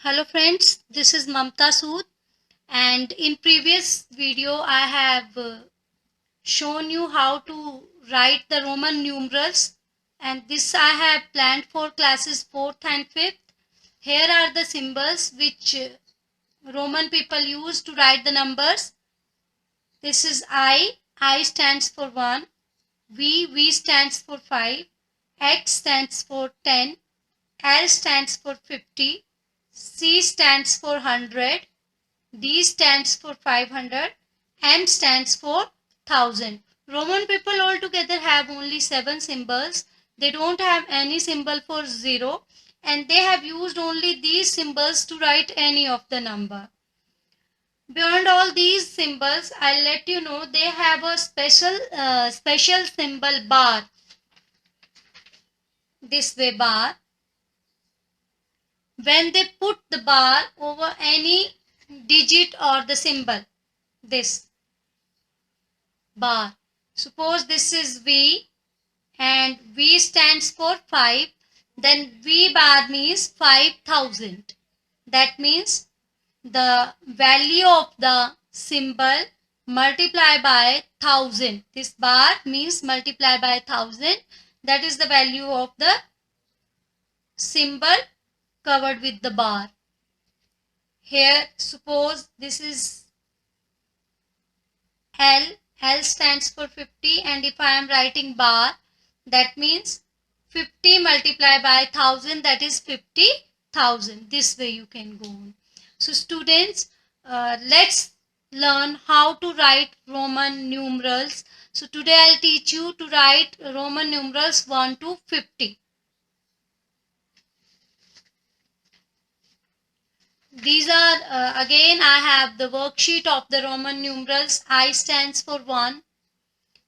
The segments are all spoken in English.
Hello friends, this is Mamta Sood, and in previous video I have shown you how to write the Roman numerals, and this I have planned for classes 4th and 5th. Here are the symbols which Roman people use to write the numbers. This is I stands for 1, V stands for 5, X stands for 10, L stands for 50, C stands for 100, D stands for 500, M stands for 1000. Roman people altogether have only 7 symbols. They don't have any symbol for 0, and they have used only these symbols to write any of the number. Beyond all these symbols, I'll let you know they have a special symbol bar. This way bar. When they put the bar over any digit or the symbol, this bar. Suppose this is V and V stands for 5, then V bar means 5000. That means the value of the symbol multiply by 1000. This bar means multiply by 1000. That is the value of the symbol covered with the bar. Here suppose this is L. L stands for 50, and if I am writing bar, that means 50 multiplied by 1000, that is 50,000. This way you can go on. So students, let's learn how to write Roman numerals. So today I'll teach you to write Roman numerals 1 to 50. These are again I have the worksheet of the Roman numerals. I stands for 1,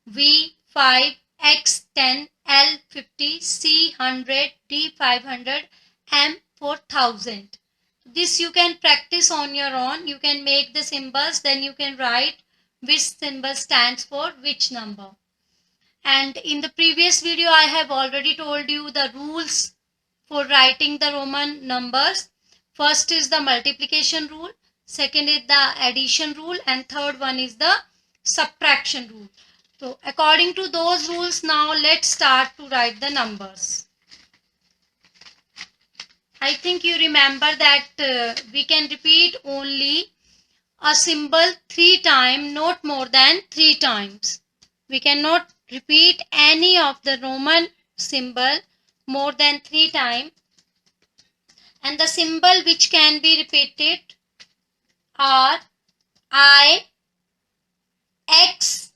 V 5, X 10, L 50, C 100, D 500, M 4000. This you can practice on your own. You can make the symbols, then you can write which symbol stands for which number. And in the previous video I have already told you the rules for writing the Roman numbers. First is the multiplication rule, second is the addition rule, and third one is the subtraction rule. So according to those rules, now let's start to write the numbers. I think you remember that we can repeat only a symbol 3 times, not more than 3 times. We cannot repeat any of the Roman symbol more than 3 times. And the symbol which can be repeated are I, X,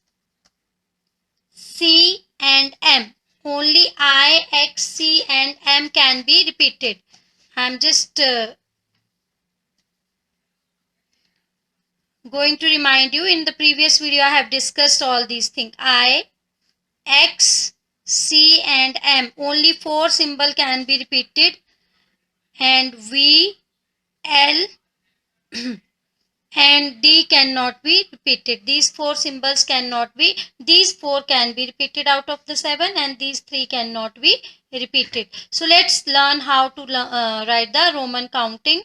C and M. Only I, X, C and M can be repeated. I am just going to remind you, in the previous video I have discussed all these things. I, X, C and M. Only 4 symbol can be repeated, and V, L and D cannot be repeated. These 4 symbols cannot be. These 4 can be repeated out of the 7, and these 3 cannot be repeated. So let's learn how to write the Roman counting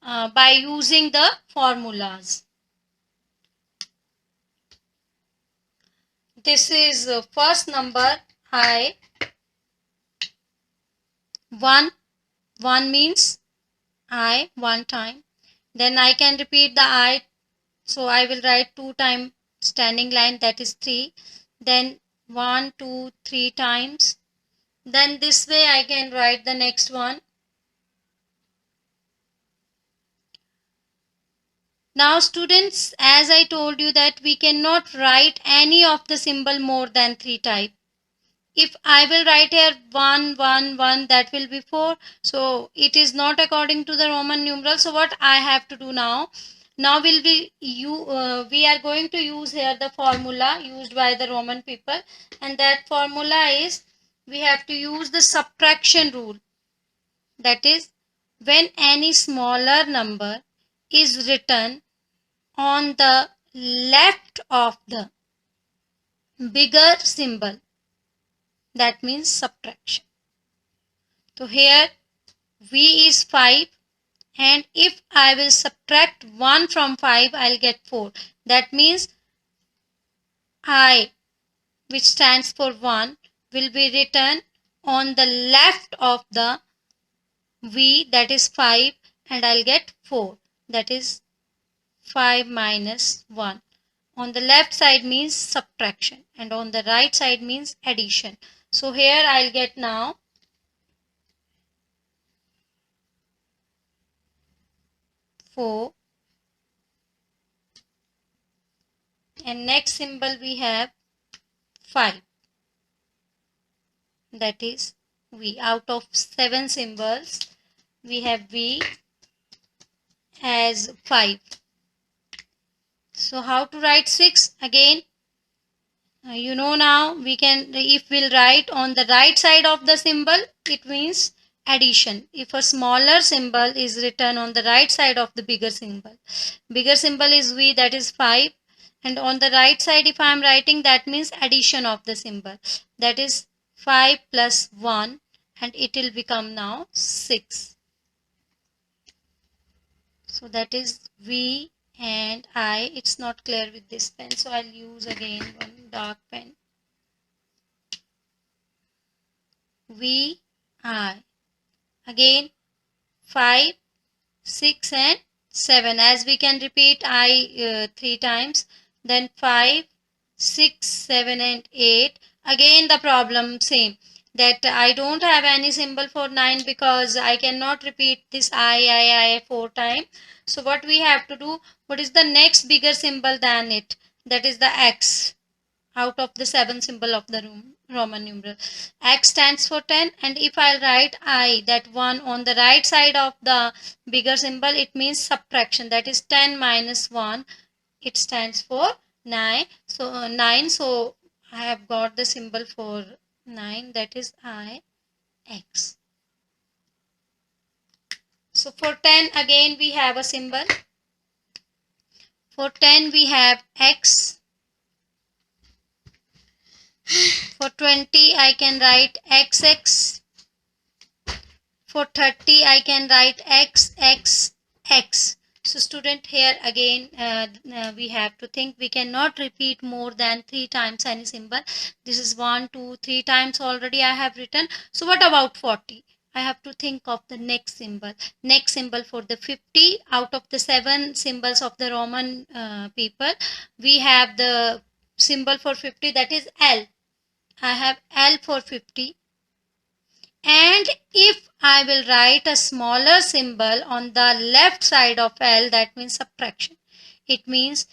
by using the formulas. This is first number I. 1. 1 means I, 1 time. Then I can repeat the I, so I will write 2 times standing line, that is 3. Then 1, 2, 3 times. Then this way I can write the next one. Now students, as I told you that we cannot write any of the symbol more than 3 types. If I will write here 1, 1, 1, that will be 4. So it is not according to the Roman numeral. So what I have to do now? Now we are going to use here the formula used by the Roman people, and that formula is we have to use the subtraction rule. That is, when any smaller number is written on the left of the bigger symbol, that means subtraction. So here V is 5, and if I will subtract 1 from 5, I'll get 4. That means I, which stands for 1, will be written on the left of the V, that is 5, and I'll get 4. That is 5 minus 1. On the left side means subtraction and on the right side means addition. So here I'll get now 4, and next symbol we have 5, that is V. Out of 7 symbols we have V as 5. So how to write 6? Again, you know now we can, if we'll write on the right side of the symbol, it means addition. If a smaller symbol is written on the right side of the bigger symbol is V, that is 5, and on the right side if I am writing, that means addition of the symbol, that is 5 plus 1, and it will become now 6. So that is V and I. It's not clear with this pen, so I'll use again one dark pen. V I. Again 5, 6 and 7. As we can repeat I 3 times. Then 5, 6, 7 and 8. Again the problem same, that I don't have any symbol for 9 because I cannot repeat this I 4 times. So what we have to do, what is the next bigger symbol than it? That is the X. Out of the 7 symbol of the Roman numeral, X stands for 10, and if I write I, that one on the right side of the bigger symbol, it means subtraction, that is 10 minus 1, it stands for 9. So 9, so I have got the symbol for 9, that is I X. So for 10 again we have a symbol. For 10 we have X. For 20 I can write XX. For 30 I can write X, X, X. So student, here again we have to think, we cannot repeat more than 3 times any symbol. This is 1, 2, 3 times already I have written. So what about 40? I have to think of the next symbol. Next symbol for the 50, out of the 7 symbols of the Roman people, we have the symbol for 50, that is L. I have L for 50. And if I will write a smaller symbol on the left side of L, that means subtraction. It means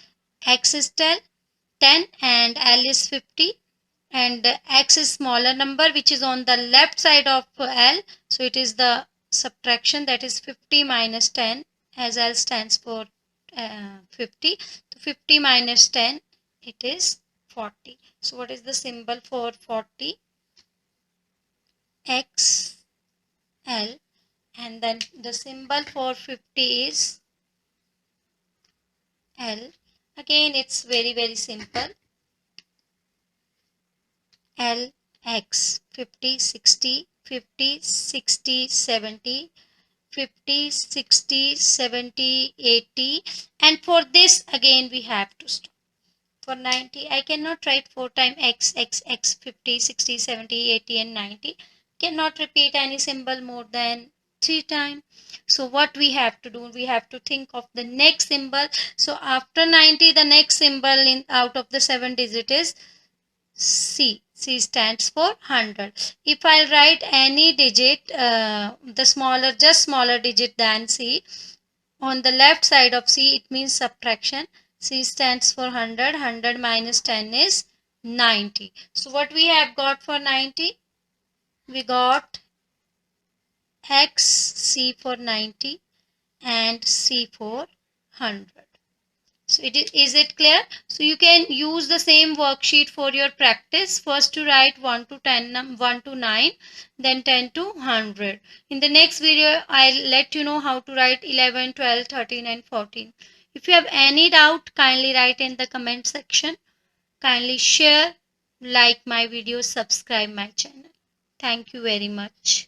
X is 10 and L is 50, and X is smaller number which is on the left side of L. So it is the subtraction, that is 50 minus 10, as L stands for 50. So 50 minus 10, it is 40. So what is the symbol for 40? X L, and then the symbol for 50 is L. Again it's very simple. L X 50 60 50 60 70 50 60 70 80, and for this again we have to stop. For 90 I cannot write 4 times X X X 50 60 70 80 and 90. Cannot repeat any symbol more than 3 times. So what we have to do, we have to think of the next symbol. So after 90 the next symbol in out of the 7 digit is C. C stands for 100. If I write any digit, the smaller, just smaller digit than C, on the left side of C, it means subtraction. C stands for 100. 100 minus 10 is 90. So what we have got for 90? We got X, C for 90 and C for 100. So is it clear? So you can use the same worksheet for your practice. First to write 1 to 10, 1 to 9, then 10 to 100. In the next video, I'll let you know how to write 11, 12, 13 and 14. If you have any doubt, kindly write in the comment section. Kindly share, like my videos, subscribe my channel. Thank you very much.